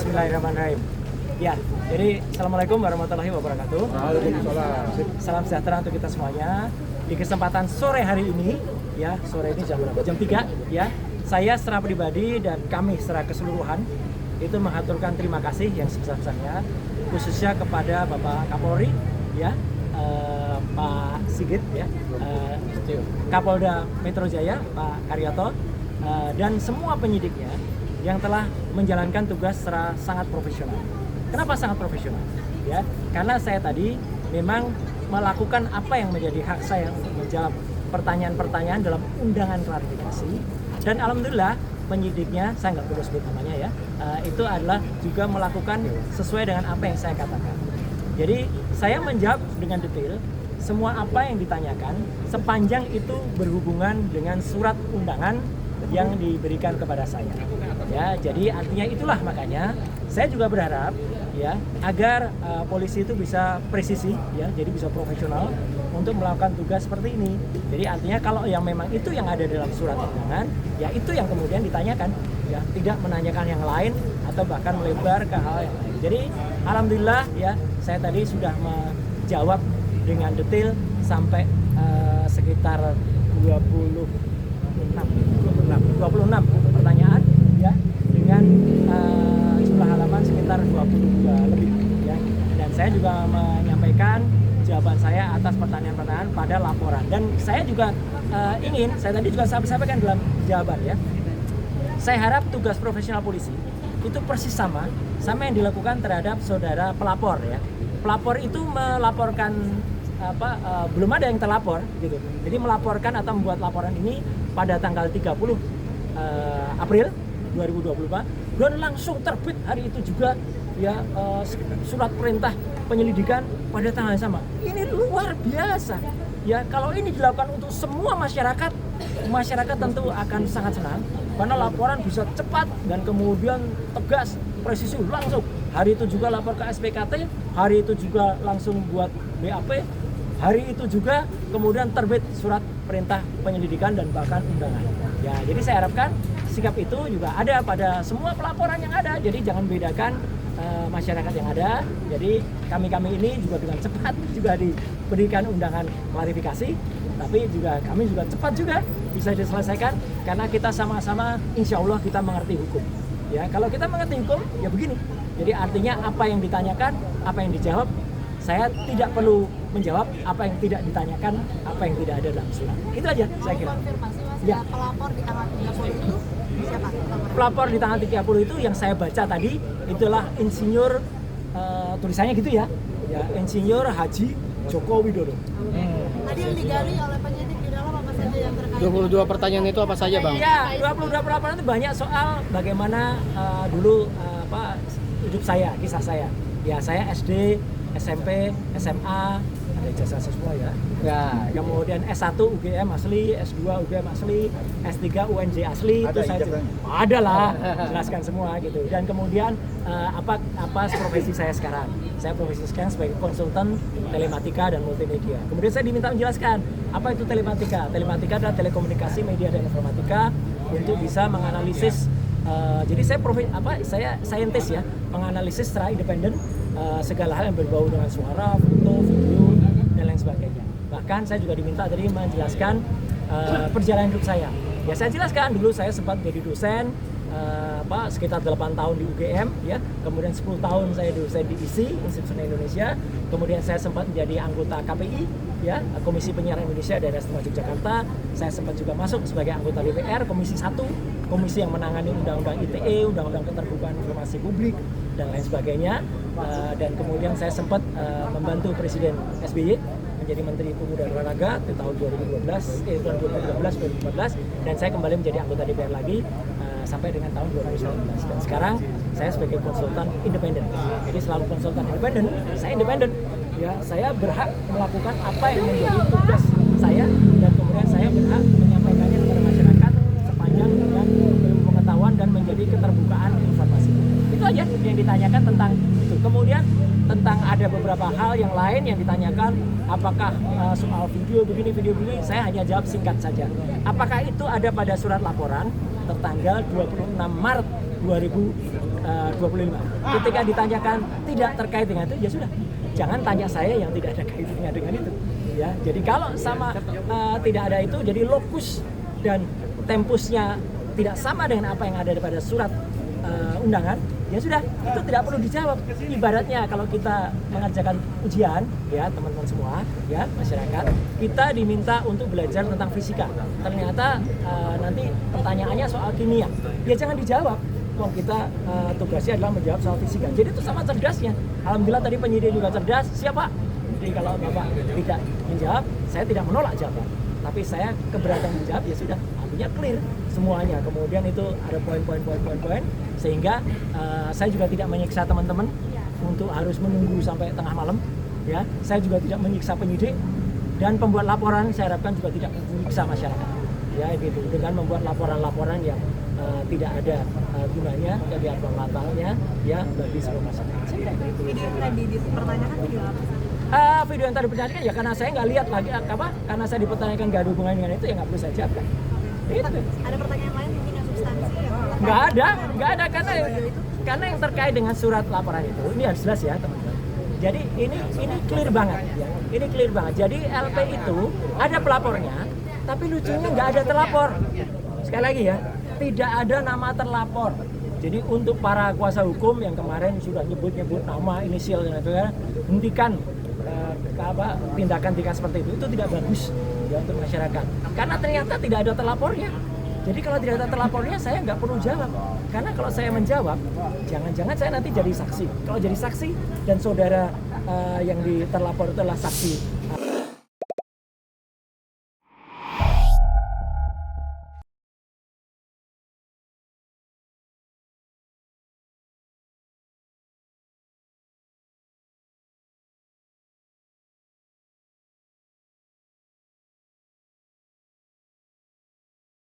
Bismillahirrahmanirrahim. Ya, jadi Assalamualaikum warahmatullahi wabarakatuh. Waalaikumsalam. Salam sejahtera untuk kita semuanya. Di kesempatan sore hari ini, ya sore ini jam berapa? Jam 3, ya. Saya secara pribadi dan kami secara keseluruhan itu mengaturkan terima kasih yang sebesar-besarnya, khususnya kepada Bapak Kapolri, ya, Pak Sigit, ya, Kapolda Metro Jaya, Pak Karyoto, dan semua penyidiknya yang telah menjalankan tugas secara sangat profesional. Kenapa sangat profesional? Ya, karena saya tadi memang melakukan apa yang menjadi hak saya untuk menjawab pertanyaan-pertanyaan dalam undangan klarifikasi, dan alhamdulillah penyidiknya, saya nggak perlu sebut namanya ya, itu adalah juga melakukan sesuai dengan apa yang saya katakan. Jadi saya menjawab dengan detail semua apa yang ditanyakan sepanjang itu berhubungan dengan surat undangan yang diberikan kepada saya. Ya, jadi artinya itulah makanya saya juga berharap ya agar polisi itu bisa presisi ya, jadi bisa profesional untuk melakukan tugas seperti ini. Jadi artinya kalau yang memang itu yang ada dalam surat undangan, ya itu yang kemudian ditanyakan, ya tidak menanyakan yang lain atau bahkan melebar ke hal yang lain. Jadi alhamdulillah ya saya tadi sudah menjawab dengan detail sampai sekitar 26 pertanyaan ya, dengan jumlah halaman sekitar 22 lebih ya. Dan saya juga menyampaikan jawaban saya atas pertanyaan-pertanyaan pada laporan. Dan saya juga saya tadi juga sampaikan dalam jawaban ya. Saya harap tugas profesional polisi itu persis sama yang dilakukan terhadap saudara pelapor ya. Pelapor itu melaporkan belum ada yang terlapor gitu. Jadi melaporkan atau membuat laporan ini pada tanggal 30 April 2024 dan langsung terbit hari itu juga ya surat perintah penyelidikan pada tanggal yang sama. Ini luar biasa. Ya, kalau ini dilakukan untuk semua masyarakat tentu akan sangat senang karena laporan bisa cepat dan kemudian tegas, presisi langsung. Hari itu juga lapor ke SPKT, hari itu juga langsung buat BAP, hari itu juga kemudian terbit surat perintah penyelidikan dan bahkan undangan. Ya, jadi saya harapkan sikap itu juga ada pada semua pelaporan yang ada. Jadi jangan bedakan masyarakat yang ada. Jadi kami ini juga dengan cepat juga diberikan undangan klarifikasi, tapi juga kami juga cepat juga bisa diselesaikan karena kita sama-sama insya Allah kita mengerti hukum. Ya, kalau kita mengerti hukum ya begini. Jadi artinya apa yang ditanyakan, apa yang dijawab, saya tidak perlu menjawab apa yang tidak ditanyakan, apa yang tidak ada dalam surat. Itu aja saya kira. Konfirmasi Mas, ya. Pelapor di tanggal 30 itu siapa? Pelapor di tanggal 30 itu yang saya baca tadi itulah insinyur tulisannya gitu ya. Ya, Insinyur Haji Joko Widodo. Tadi yang digali oleh penyidik di dalam apa saja yang terkait? 22 pertanyaan itu apa saja, Bang? Iya, 22 pelaporan itu banyak soal bagaimana dulu hidup saya, kisah saya. Ya, saya SD, SMP, SMA, ada ijazah semua ya. Ya, kemudian S1 UGM asli, S2 UGM asli, S3 UNJ asli. Ada itu saya ada lah, jelaskan semua gitu. Dan kemudian apa profesi saya sekarang? Saya profesi sekarang sebagai konsultan telematika dan multimedia. Kemudian saya diminta menjelaskan apa itu telematika. Telematika adalah telekomunikasi, media dan informatika untuk bisa menganalisis. Jadi saya saintis ya, menganalisis secara independen segala hal yang berbau dengan suara, foto, video dan lain sebagainya. Bahkan saya juga diminta tadi menjelaskan perjalanan hidup saya. Ya saya jelaskan dulu saya sempat jadi dosen sekitar 8 tahun di UGM ya. Kemudian 10 tahun saya dosen di ISI, Institut Seni Indonesia. Kemudian saya sempat menjadi anggota KPI ya, Komisi Penyiaran Indonesia Daerah Istimewa Yogyakarta. Saya sempat juga masuk sebagai anggota DPR Komisi 1, komisi yang menangani undang-undang ITE, undang-undang keterbukaan informasi publik dan lain sebagainya. Dan kemudian saya sempat membantu Presiden SBY menjadi Menteri Pemuda dan Olahraga di tahun 2013 dan saya kembali menjadi anggota DPR lagi sampai dengan tahun 2019. Dan sekarang saya sebagai konsultan independen. Jadi selalu konsultan independen, saya independen. Ya, saya berhak melakukan apa yang menjadi tugas saya dan kemudian saya berhak menyampaikannya kepada masyarakat sepanjang dengan ilmu pengetahuan dan menjadi keterbukaan informasi. Itu aja yang ditanyakan tentang itu. Kemudian tentang ada beberapa hal yang lain yang ditanyakan, apakah soal video begini, saya hanya jawab singkat saja. Apakah itu ada pada surat laporan tertanggal 26 Maret 2023 25. Ketika ditanyakan tidak terkait dengan itu, ya sudah, jangan tanya saya yang tidak ada kaitannya dengan itu. Ya, jadi kalau sama tidak ada itu, jadi lokus dan tempusnya tidak sama dengan apa yang ada pada surat undangan, ya sudah, itu tidak perlu dijawab. Ibaratnya kalau kita mengerjakan ujian, ya teman-teman semua, ya masyarakat, kita diminta untuk belajar tentang fisika. Ternyata nanti pertanyaannya soal kimia, ya jangan dijawab. Wong kita tugasnya adalah menjawab soal fisika. Jadi itu sama cerdasnya. Alhamdulillah tadi penyidik juga cerdas. Siapa? Jadi kalau Bapak tidak menjawab, saya tidak menolak jawaban. Tapi saya keberatan menjawab, ya sudah, artinya clear semuanya. Kemudian itu ada poin-poin sehingga saya juga tidak menyiksa teman-teman untuk harus menunggu sampai tengah malam. Ya, saya juga tidak menyiksa penyidik dan pembuat laporan. Saya harapkan juga tidak menyiksa masyarakat. Ya, gitu. Dengan membuat laporan-laporan yang tidak ada gunanya, kegiatan latarnya, ya bagi seluruh masyarakat. Saya kira itu. Video yang tadi dipertanyakan video apa? Video yang tadi dipertanyakan ya karena saya nggak lihat lagi apa, karena saya dipertanyakan nggak ada hubungannya dengan itu, ya nggak perlu saya jawab. Itu. Ada pertanyaan lain mungkin yang substansi yang Nggak ada karena yang terkait dengan surat laporan itu ini harus jelas ya teman-teman. Jadi ini clear banget ya. Ini clear banget. Jadi LP itu ada pelapornya, tapi lucunya nggak ada terlapor. Sekali lagi ya, tidak ada nama terlapor. Jadi untuk para kuasa hukum yang kemarin sudah nyebut nama, inisial dan sebagainya, hentikan tindakan seperti itu tidak bagus ya untuk masyarakat. Karena ternyata tidak ada terlapornya. Jadi kalau tidak ada terlapornya, saya nggak perlu jawab. Karena kalau saya menjawab, jangan-jangan saya nanti jadi saksi. Kalau jadi saksi dan saudara yang terlapor itu adalah saksi